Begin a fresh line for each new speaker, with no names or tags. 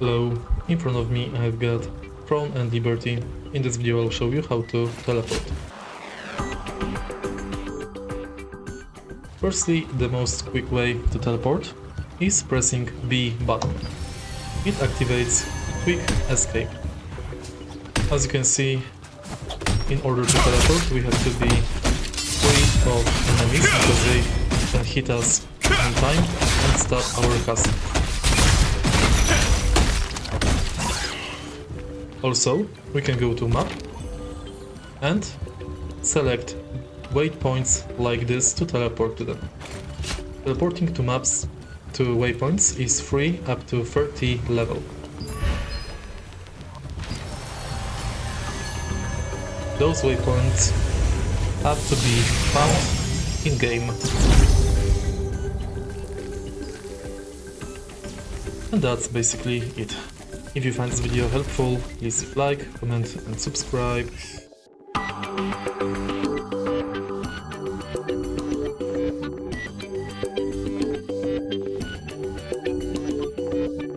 Hello, in front of me I've got Throne and Liberty. In this video I'll show you how to teleport. Firstly, the most quick way to teleport is pressing B button. It activates Quick Escape. As you can see, in order to teleport we have to be free of enemies because they can hit us anytime and stop our castle. Also, we can go to map and select waypoints like this to teleport to them. Teleporting to maps to waypoints is free up to 30 level. Those waypoints have to be found in-game. And that's basically it. If you find this video helpful, please like, comment and subscribe.